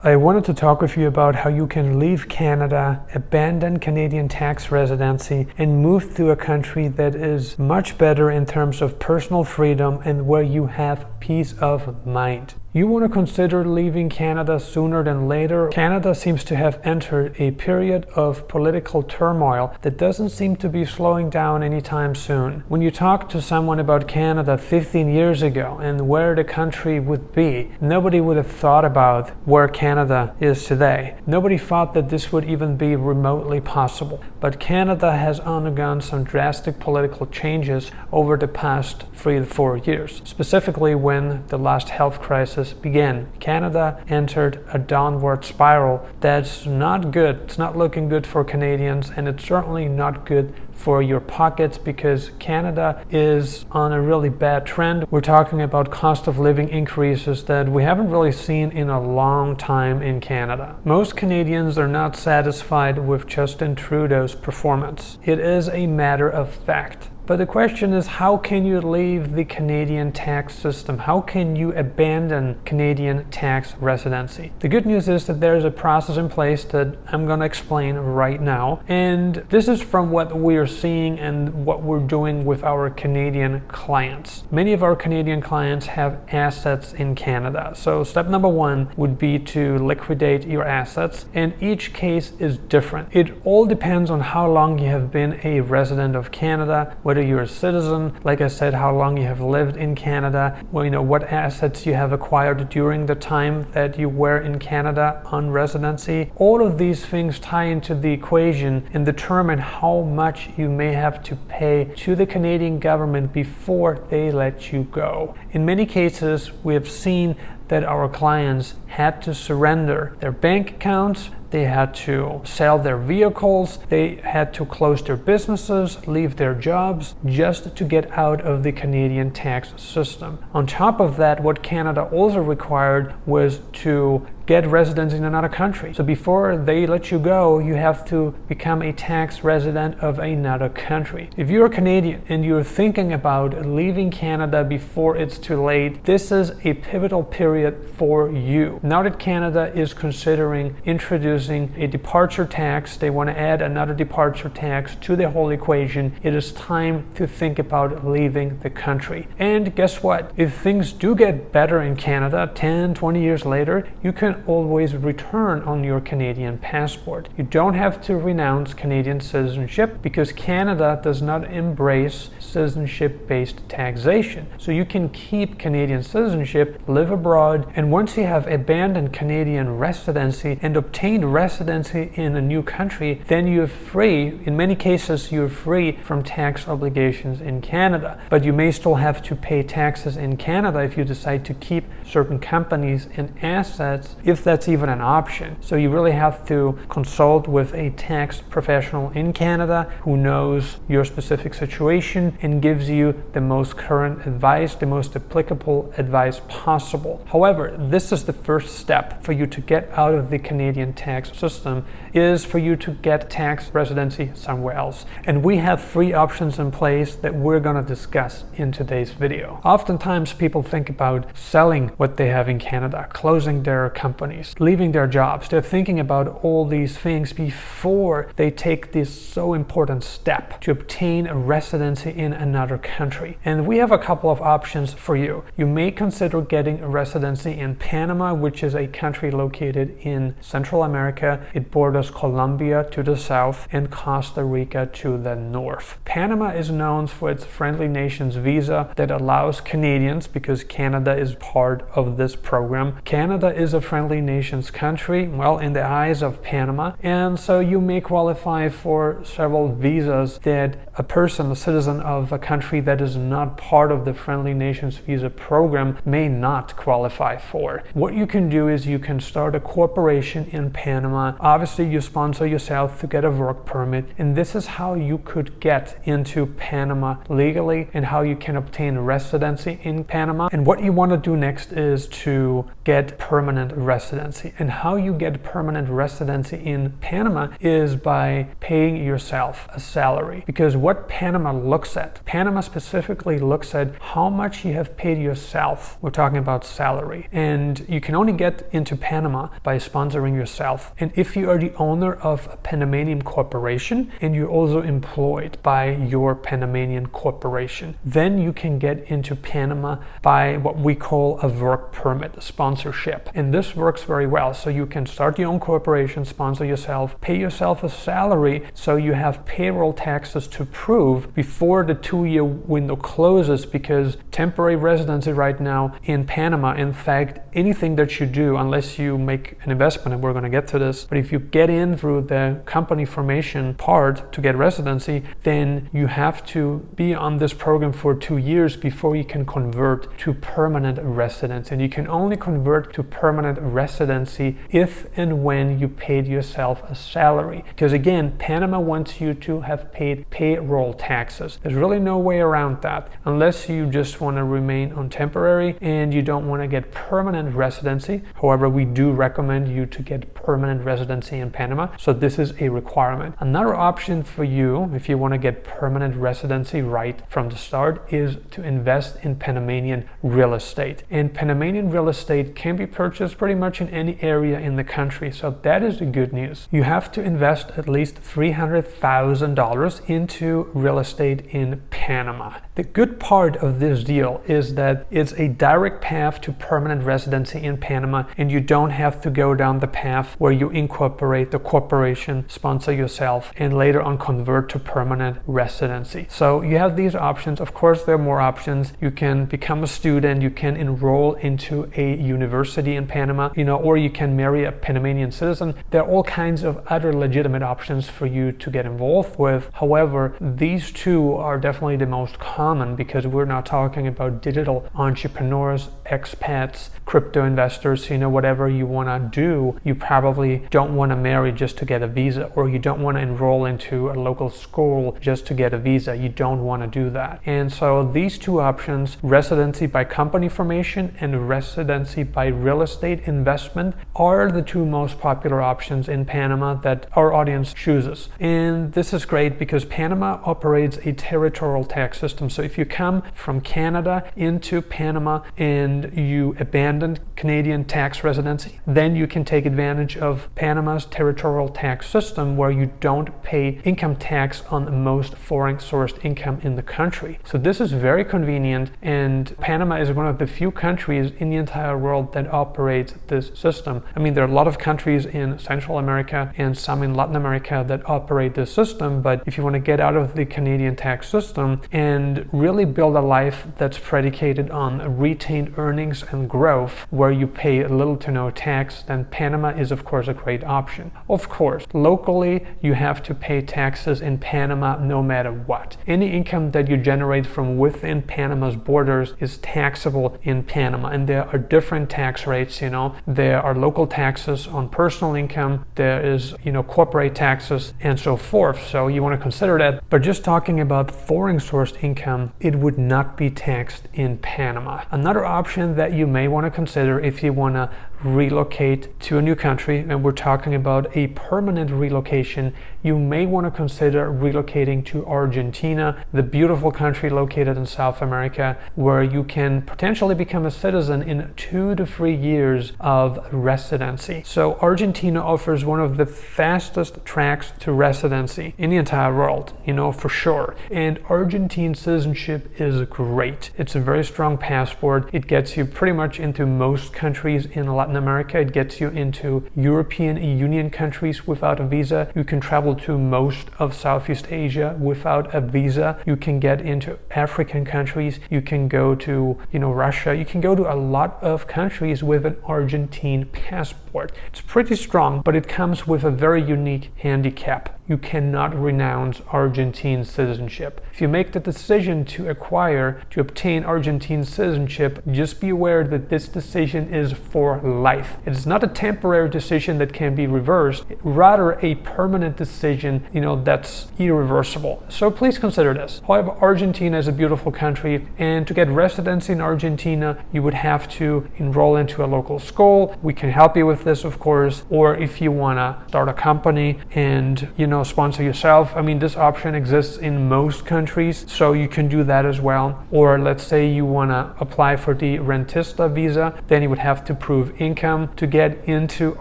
I wanted to talk with you about how you can leave Canada, abandon Canadian tax residency, and move to a country that is much better in terms of personal freedom and where you have peace of mind. You want to consider leaving Canada sooner than later. Canada seems to have entered a period of political turmoil that doesn't seem to be slowing down anytime soon. When you talk to someone about Canada 15 years ago and where the country would be, nobody would have thought about where Canada is today. Nobody thought that this would even be remotely possible. But Canada has undergone some drastic political changes over the past 3 to 4 years, specifically when the last health crisis began. Canada entered a downward spiral that's not good. It's not looking good for Canadians, and it's certainly not good for your pockets because Canada is on a really bad trend. We're talking about cost of living increases that we haven't really seen in a long time in Canada. Most Canadians are not satisfied with Justin Trudeau's performance. It is a matter of fact. But the question is, how can you leave the Canadian tax system? How can you abandon Canadian tax residency? The good news is that there's a process in place that I'm going to explain right now. And this is from what we are seeing and what we're doing with our Canadian clients. Many of our Canadian clients have assets in Canada. So step number one would be to liquidate your assets. And each case is different. It all depends on how long you have been a resident of Canada, whether you're a citizen, like I said, how long you have lived in Canada, what assets you have acquired during the time that you were in Canada on residency. All of these things tie into the equation and determine how much you may have to pay to the Canadian government before they let you go. In many cases, we have seen that our clients had to surrender their bank accounts, they had to sell their vehicles, they had to close their businesses, leave their jobs, just to get out of the Canadian tax system. On top of that, what Canada also required was to get residence in another country. So before they let you go, you have to become a tax resident of another country. If you're a Canadian and you're thinking about leaving Canada before it's too late, this is a pivotal period for you. Now that Canada is considering introducing a departure tax, they want to add another departure tax to the whole equation, it is time to think about leaving the country. And guess what? If things do get better in Canada 10, 20 years later, you can always return on your Canadian passport. You don't have to renounce Canadian citizenship because Canada does not embrace citizenship-based taxation. So you can keep Canadian citizenship, live abroad, and once you have abandoned Canadian residency and obtained residency in a new country, then you're free. In many cases, you're free from tax obligations in Canada. But you may still have to pay taxes in Canada if you decide to keep certain companies and assets, if that's even an option. So you really have to consult with a tax professional in Canada who knows your specific situation and gives you the most current advice, the most applicable advice possible. However, this is the first step for you to get out of the Canadian tax system, is for you to get tax residency somewhere else. And we have 3 options in place that we're going to discuss in today's video. Oftentimes people think about selling what they have in Canada, closing their companies, leaving their jobs. They're thinking about all these things before they take this so important step to obtain a residency in another country. And we have a couple of options for you. You may consider getting a residency in Panama, which is a country located in Central America. It borders Colombia to the south and Costa Rica to the north. Panama is known for its friendly nations visa that allows Canadians, because Canada is part of this program. Canada is a friendly nations country, well, in the eyes of Panama, and so you may qualify for several visas that a person, a citizen of a country that is not part of the friendly nations visa program, may not qualify for. What you can do is you can start a corporation in Panama. Obviously, you sponsor yourself to get a work permit, and this is how you could get into Panama legally and how you can obtain residency in Panama. And what you want to do next is to get permanent residency. And how you get permanent residency in Panama is by paying yourself a salary. Because what Panama looks at, Panama specifically looks at how much you have paid yourself. We're talking about salary. And you can only get into Panama by sponsoring yourself. And if you are the owner of a Panamanian corporation and you're also employed by your Panamanian corporation, then you can get into Panama by what we call a work permit sponsorship. And this works very well. So you can start your own corporation, sponsor yourself, pay yourself a salary, so you have payroll taxes to prove before the 2-year window closes, because temporary residency right now in Panama, in fact, anything that you do, unless you make an investment, and we're going to get to this, but if you get in through the company formation part to get residency, then you have to be on this program for 2 years before you can convert to permanent residency. And you can only convert to permanent residency if and when you paid yourself a salary. Because again, Panama wants you to have paid payroll taxes. There's really no way around that, unless you just want to remain on temporary and you don't want to get permanent residency. However, we do recommend you to get permanent residency in Panama, so this is a requirement. Another option for you, if you want to get permanent residency right from the start, is to invest in Panamanian real estate. And Panamanian real estate can be purchased pretty much in any area in the country, so that is the good news. You have to invest at least $300,000 into real estate in Panama. The good part of this deal is that it's a direct path to permanent residency in Panama, and you don't have to go down the path where you incorporate the corporation, sponsor yourself, and later on convert to permanent residency. So you have these options. Of course, there are more options. You can become a student, you can enroll into a university in Panama, or you can marry a Panamanian citizen. There are all kinds of other legitimate options for you to get involved with. However, these two are definitely the most common, because we're now talking about digital entrepreneurs, expats, crypto investors. Whatever you want to do, you probably don't want to marry just to get a visa, or you don't want to enroll into a local school just to get a visa. You don't want to do that. And so these two options, residency by company formation and residency by real estate investment, are the two most popular options in Panama that our audience chooses. And this is great because Panama operates a territorial tax system. So if you come from Canada into Panama and you abandon Canadian tax residency, then you can take advantage of Panama's territorial tax system, where you don't pay income tax on most foreign sourced income in the country. So this is very convenient, and Panama is one of the few countries in the entire world that operates this system. I mean, there are a lot of countries in Central America and some in Latin America that operate this system, but if you want to get out of the Canadian tax system and really build a life that's predicated on retained earnings and growth, where you pay little to no tax, then Panama is of course a great option. Of course, locally you have to pay taxes in Panama no matter what. Any income that you generate from within Panama's borders is taxable in Panama, and there are different tax rates. There are local taxes on personal income, there is corporate taxes, and so forth. So you want to consider that. But just talking about foreign sourced income, it would not be taxed in Panama. Another option that you may want to consider if you want to relocate to a new country, and we're talking about a permanent relocation, you may want to consider relocating to Argentina, the beautiful country located in South America, where you can potentially become a citizen in 2 to 3 years of residency. So Argentina offers one of the fastest tracks to residency in the entire world, for sure. And Argentine citizenship is great. It's a very strong passport. It gets you pretty much into most countries in Latin America. It gets you into European Union countries without a visa. You can travel to most of Southeast Asia without a visa. You can get into African countries. You can go to, Russia. You can go to a lot of countries with an Argentine passport. It's pretty strong, but it comes with a very unique handicap. you cannot renounce Argentine citizenship. If you make the decision to obtain Argentine citizenship, just be aware that this decision is for life. It is not a temporary decision that can be reversed, rather a permanent decision, that's irreversible. So please consider this. However, Argentina is a beautiful country, and to get residency in Argentina, you would have to enroll into a local school. We can help you with this, of course, or if you want to start a company and, sponsor yourself. This option exists in most countries, so you can do that as well. Or let's say you want to apply for the rentista visa, then you would have to prove income to get into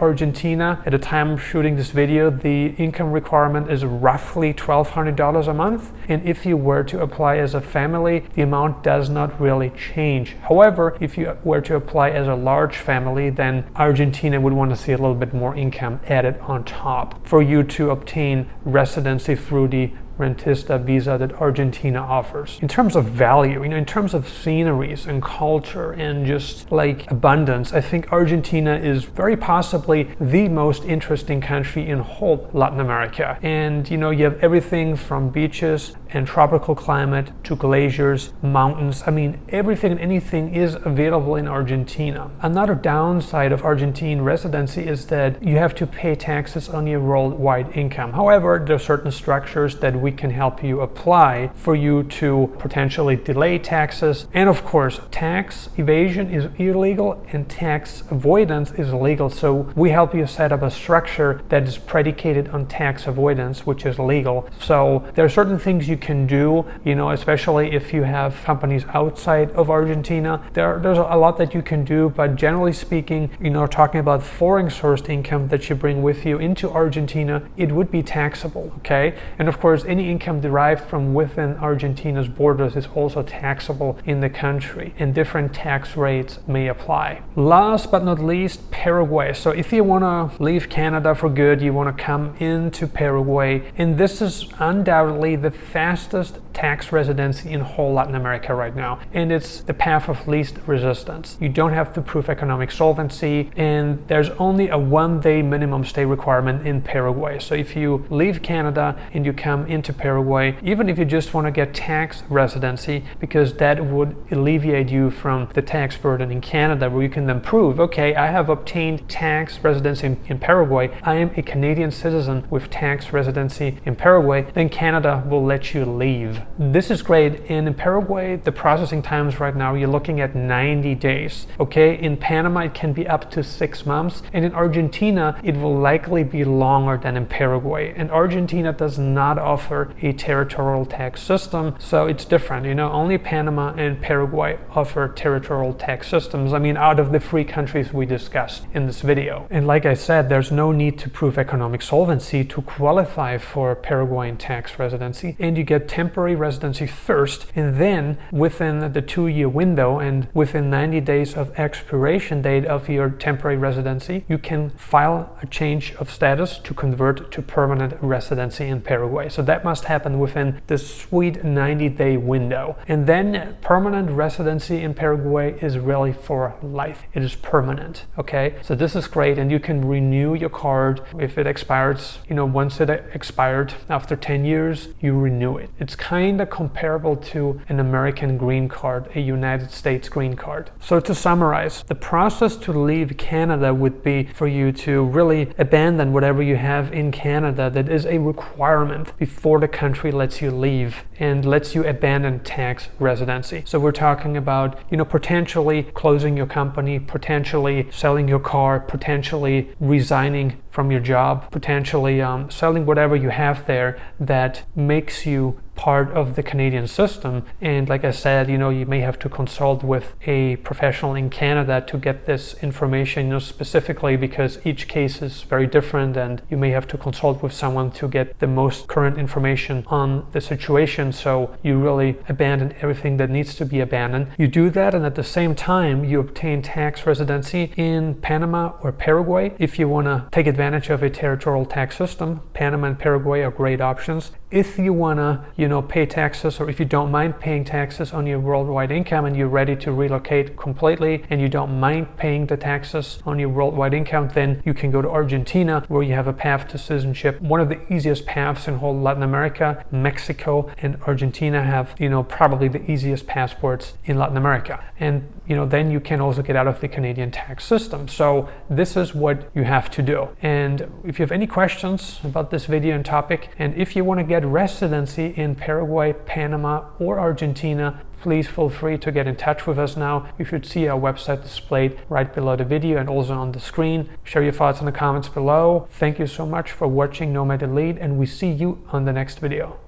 Argentina. At the time of shooting this video, the income requirement is roughly $1,200 a month, and if you were to apply as a family, the amount does not really change. However, if you were to apply as a large family, then Argentina would want to see a little bit more income added on top for you to obtain residency through the rentista visa that Argentina offers. In terms of value, in terms of sceneries and culture and just like abundance, I think Argentina is very possibly the most interesting country in whole Latin America. And you have everything from beaches and tropical climate to glaciers, mountains. Everything and anything is available in Argentina. Another downside of Argentine residency is that you have to pay taxes on your worldwide income. However, there are certain structures that we can help you apply for you to potentially delay taxes. And of course, tax evasion is illegal and tax avoidance is illegal. So we help you set up a structure that is predicated on tax avoidance, which is legal. So there are certain things you can do, especially if you have companies outside of Argentina. There's a lot that you can do, but generally speaking, talking about foreign sourced income that you bring with you into Argentina, it would be taxable, okay? And of course, any income derived from within Argentina's borders is also taxable in the country, and different tax rates may apply. Last but not least, Paraguay. So if you want to leave Canada for good, you want to come into Paraguay, and this is undoubtedly the fastest tax residency in whole Latin America right now, and it's the path of least resistance. You don't have to prove economic solvency, and there's only a 1-day minimum stay requirement in Paraguay. So if you leave Canada and you come into Paraguay, even if you just want to get tax residency, because that would alleviate you from the tax burden in Canada, where you can then prove, okay, I have obtained tax residency in Paraguay, I am a Canadian citizen with tax residency in Paraguay, then Canada will let you leave. This is great, and in Paraguay, the processing times right now, you're looking at 90 days, okay? In Panama, it can be up to 6 months, and in Argentina, it will likely be longer than in Paraguay. And Argentina does not offer a territorial tax system, so it's different. Only Panama and Paraguay offer territorial tax systems. Out of the 3 countries we discussed in this video. And like I said, there's no need to prove economic solvency to qualify for Paraguayan tax residency, and you get temporary residency first, and then within the 2-year window and within 90 days of expiration date of your temporary residency, you can file a change of status to convert to permanent residency in Paraguay. So that must happen within the sweet 90-day window. And then permanent residency in Paraguay is really for life. It is permanent, okay? So this is great, and you can renew your card if it expires. Once it expired after 10 years, you renew it. It's kind of comparable to an American green card, a United States green card. So to summarize, the process to leave Canada would be for you to really abandon whatever you have in Canada that is a requirement before the country lets you leave and lets you abandon tax residency. So we're talking about, potentially closing your company, potentially selling your car, potentially resigning from your job, potentially selling whatever you have there that makes you part of the Canadian system. And like I said, you may have to consult with a professional in Canada to get this information, specifically because each case is very different, and you may have to consult with someone to get the most current information on the situation. So you really abandon everything that needs to be abandoned. You do that, and at the same time, you obtain tax residency in Panama or Paraguay. If you want to take advantage of a territorial tax system, Panama and Paraguay are great options. if you wanna, pay taxes, or if you don't mind paying taxes on your worldwide income and you're ready to relocate completely and you don't mind paying the taxes on your worldwide income, then you can go to Argentina, where you have a path to citizenship. One of the easiest paths in whole Latin America. Mexico and Argentina have, probably the easiest passports in Latin America. And, then you can also get out of the Canadian tax system. So this is what you have to do. And if you have any questions about this video and topic, and if you want to get residency in Paraguay, Panama, or Argentina, please feel free to get in touch with us now. You should see our website displayed right below the video and also on the screen. Share your thoughts in the comments below. Thank you so much for watching Nomad Elite, and we see you on the next video.